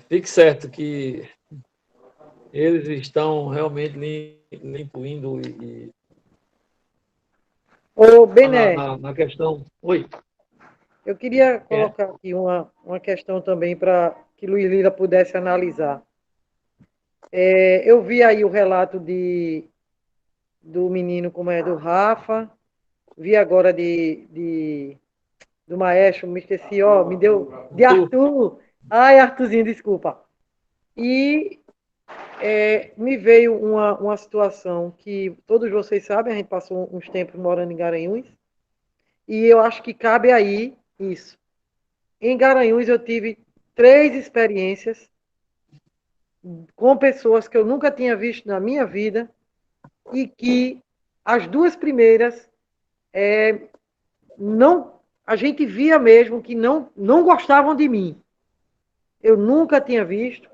S2: fique certo que eles estão realmente lhe incluindo
S5: Ô, Bené,
S2: na questão. Oi.
S5: eu queria
S2: É.
S5: colocar aqui uma questão também para que Luiz Lira pudesse analisar. Eu vi aí o relato do menino, como é, do Rafa, vi agora do maestro, me esqueci, ó, me deu, de Arthur. Ai, Arthurzinho, desculpa. E me veio uma situação que todos vocês sabem, a gente passou uns tempos morando em Garanhuns, e eu acho que cabe aí isso. Em Garanhuns eu tive 3 experiências com pessoas que eu nunca tinha visto na minha vida e que as 2 primeiras não, a gente via mesmo que não gostavam de mim. Eu nunca tinha visto.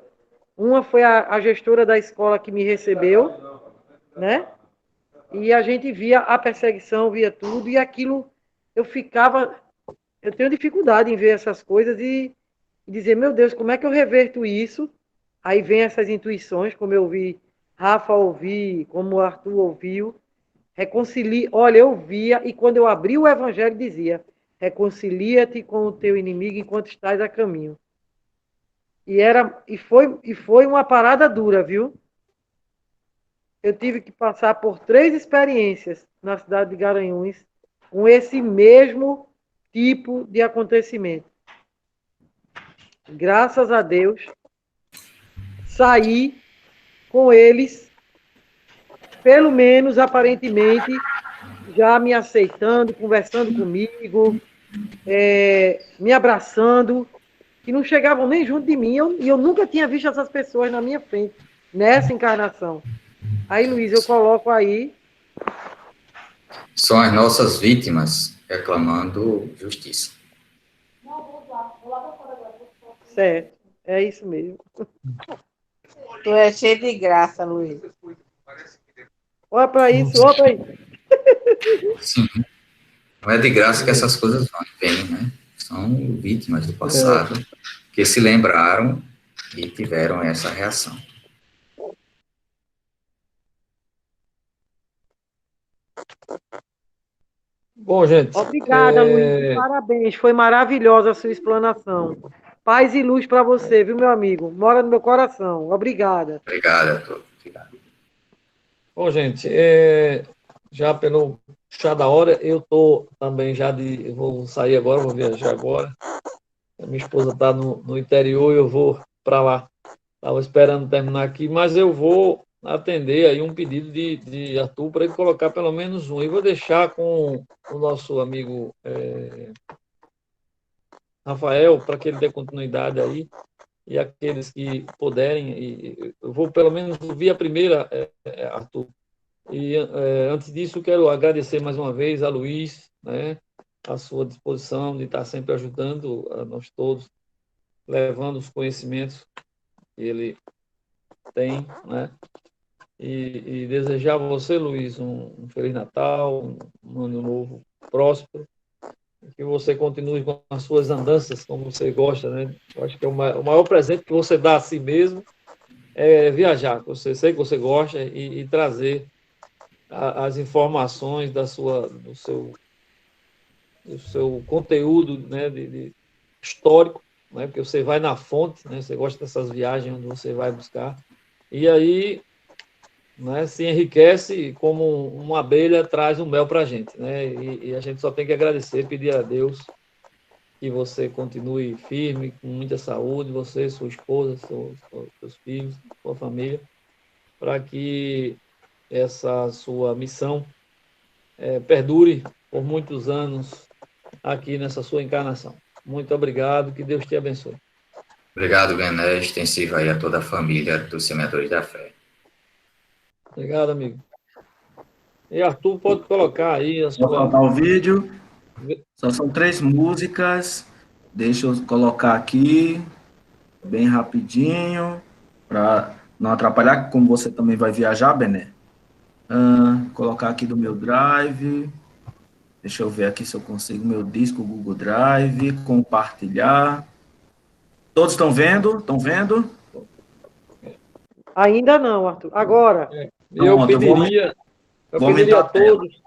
S5: Uma foi a gestora da escola que me recebeu, né? E a gente via a perseguição, via tudo, e aquilo eu ficava. Eu tenho dificuldade em ver essas coisas e dizer, meu Deus, como é que eu reverto isso? Aí vem essas intuições, como eu vi Rafa ouvir, como o Arthur ouviu. Reconcilie, olha, eu via, e quando eu abri o evangelho dizia, reconcilia-te com o teu inimigo enquanto estás a caminho. E foi uma parada dura, viu? Eu tive que passar por 3 experiências na cidade de Garanhuns com esse mesmo tipo de acontecimento. Graças a Deus, saí com eles, pelo menos aparentemente, já me aceitando, conversando comigo, me abraçando, que não chegavam nem junto de mim, e eu nunca tinha visto essas pessoas na minha frente, nessa encarnação. Aí, Luiz, eu coloco aí.
S1: São as nossas vítimas reclamando justiça.
S5: Certo, é isso mesmo.
S6: Tu é cheio de graça, Luiz.
S5: Olha para isso, olha para isso.
S1: Sim. Não é de graça que essas coisas vão e vêm, né? São vítimas do passado que se lembraram e tiveram essa reação.
S2: Bom, gente.
S5: Obrigada, Luiz. Parabéns. Foi maravilhosa a sua explanação. Paz e luz para você, viu, meu amigo? Mora no meu coração. Obrigada.
S1: Obrigado a todos. Obrigado.
S2: Bom, gente, já pelo chá da hora, eu tô também eu vou sair agora, vou viajar agora. A minha esposa está no interior e eu vou para lá. Estava esperando terminar aqui, mas eu vou atender aí um pedido de Arthur para ele colocar pelo menos um. E vou deixar com o nosso amigo Rafael, para que ele dê continuidade aí. e aqueles que puderem, e eu vou pelo menos ouvir a primeira, Arthur. E antes disso, quero agradecer mais uma vez a Luiz, né, a sua disposição de estar sempre ajudando a nós todos, levando os conhecimentos que ele tem, né? E desejar a você, Luiz, um Feliz Natal, um Ano Novo próspero, que você continue com as suas andanças como você gosta, né? Eu acho que o maior presente que você dá a si mesmo é viajar. Você sei que você gosta e trazer as informações do seu conteúdo, né, histórico, né? Porque você vai na fonte, né? Você gosta dessas viagens onde você vai buscar e aí, né, se enriquece como uma abelha traz um mel para a gente, né? E a gente só tem que agradecer, pedir a Deus que você continue firme, com muita saúde, você, sua esposa, seus filhos, sua família, para que essa sua missão perdure por muitos anos aqui nessa sua encarnação. Muito obrigado, que Deus te abençoe.
S1: Obrigado, Bené, extensivo aí a toda a família dos Semeadores da Fé.
S2: Obrigado, amigo. E Arthur, pode colocar aí a
S4: Vou
S2: sua...
S4: soltar o vídeo. Só são 3 músicas. Deixa eu colocar aqui bem rapidinho, para não atrapalhar, como você também vai viajar, Bené. Colocar aqui do meu Drive. Deixa eu ver aqui se eu consigo meu disco Google Drive, compartilhar. Todos estão vendo? Estão vendo?
S5: Ainda não, Arthur. Agora.
S2: Eu
S4: Pronto,
S2: pediria a todos,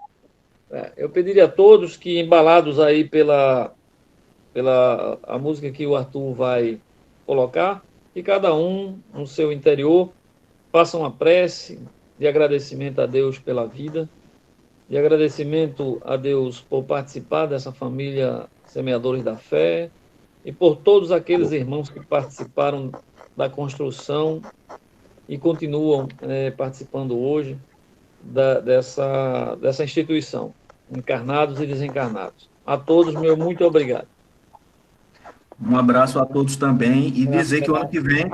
S2: eu pediria a todos que, embalados aí pela a música que o Arthur vai colocar, que cada um, no seu interior, faça uma prece de agradecimento a Deus pela vida, de agradecimento a Deus por participar dessa família Semeadores da Fé e por todos aqueles irmãos que participaram da construção e continuam participando hoje dessa instituição, encarnados e desencarnados. A todos, meu muito obrigado.
S4: Um abraço a todos também e dizer que o ano que vem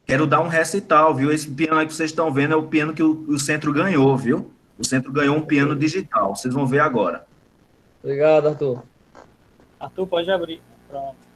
S4: quero dar um recital, viu? Esse piano aí que vocês estão vendo é o piano que o centro ganhou, viu? O centro ganhou um piano digital, vocês vão ver agora.
S2: Obrigado, Arthur.
S3: Arthur, pode abrir. Pronto.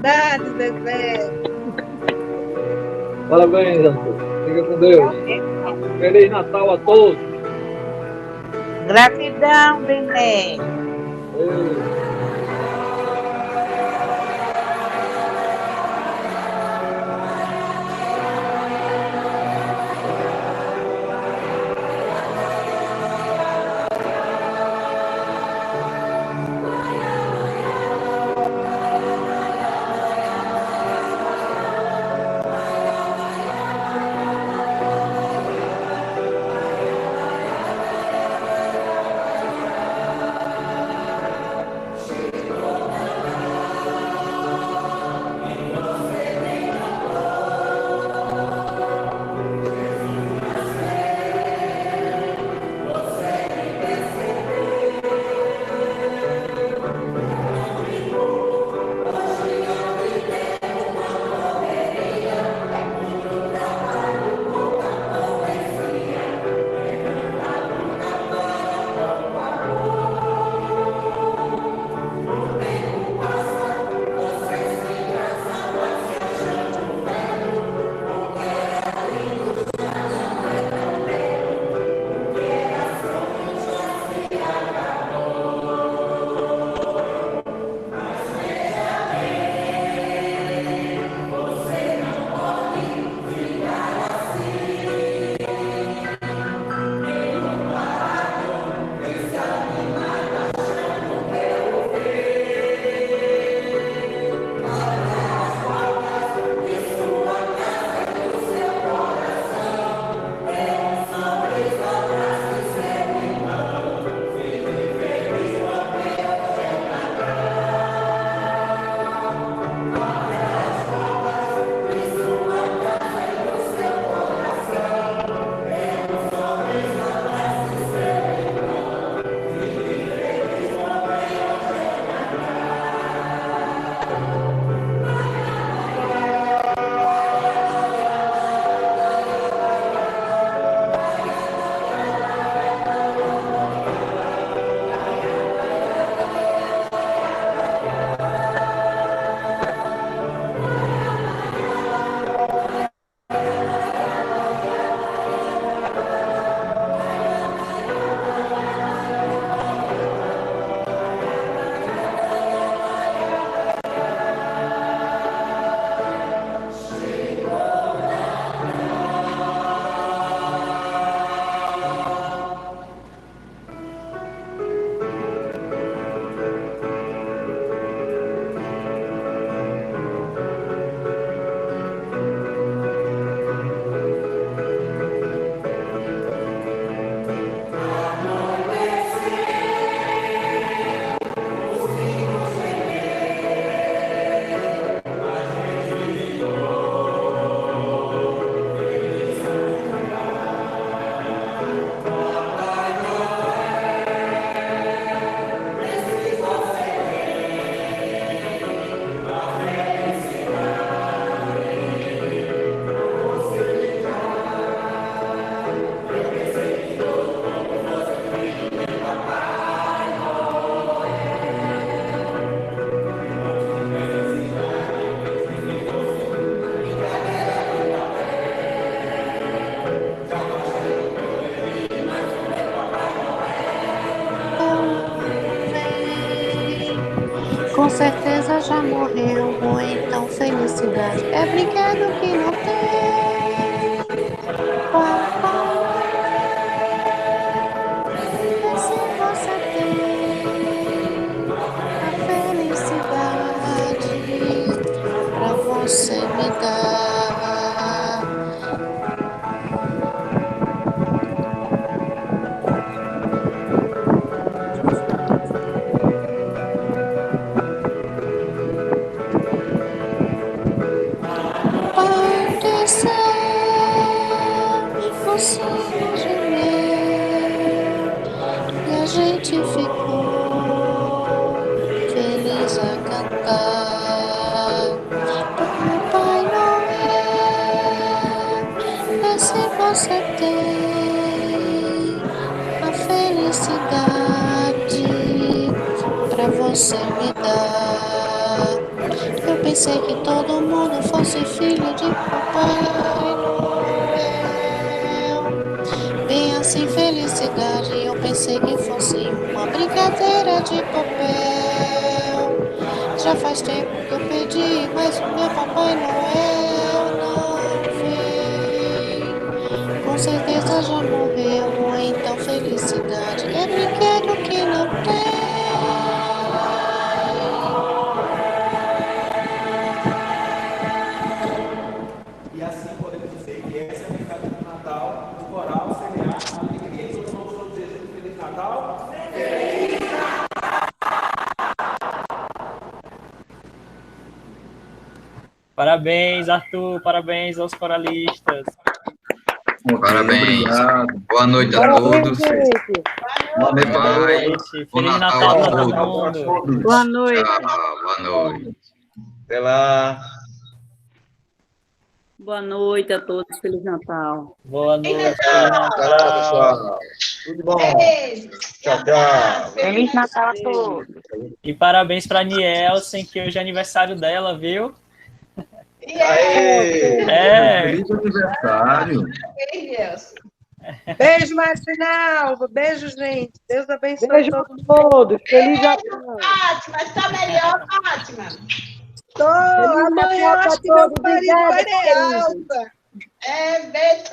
S6: saudade, Zezé.
S2: Parabéns, Arthur. Fica com Deus. Feliz Natal a todos.
S6: Gratidão, Bené.
S2: Ei.
S7: Com certeza já morreu, ou então felicidade é brinquedo que não tem. Papai, vê se você tem a felicidade pra você me dar. Você gemeu e a gente ficou feliz a cantar. Papai Noel, vê se você tem a felicidade pra você me dar. Eu pensei que todo mundo fosse filho de Papai Noel. Bem assim, felicidade, eu pensei que fosse uma brincadeira de papel. Já faz tempo que eu pedi, mas o meu Papai Noel não vem. Com certeza já morreu, ou então felicidade é brinquedo que não tem.
S8: E assim podemos dizer que essa é a mensagem do Natal, do coral, semear a alegria. Todos nós estamos desejando Feliz Natal.
S3: Parabéns, Arthur. Parabéns aos coralistas.
S1: Parabéns.
S4: Obrigado.
S1: Boa noite a
S5: Parabéns,
S1: todos.
S5: gente.
S1: Boa noite.
S3: Feliz
S1: Bom
S3: Natal
S1: Natal
S3: para
S1: a
S3: todo
S1: todos.
S3: mundo.
S6: Boa noite.
S1: Tchau, boa noite.
S9: Até lá.
S10: Boa noite a todos, Feliz Natal.
S3: Boa noite, Feliz
S9: Até lá,
S3: Natal.
S9: pessoal. Tudo bom? Tchau, tchau.
S6: Feliz Natal a todos.
S3: E parabéns para Nielsen, que hoje é aniversário dela, viu?
S9: Aê!
S3: É,
S4: Feliz aniversário.
S6: Beijo, Marcinal. Beijo, gente. Deus abençoe
S5: Beijo
S6: todo
S5: a
S6: mundo.
S5: todos. Feliz Natal.
S11: Fátima, está melhor, Fátima?
S6: Amanhã eu acho que meu marido vai ter alta.
S11: É, beijo.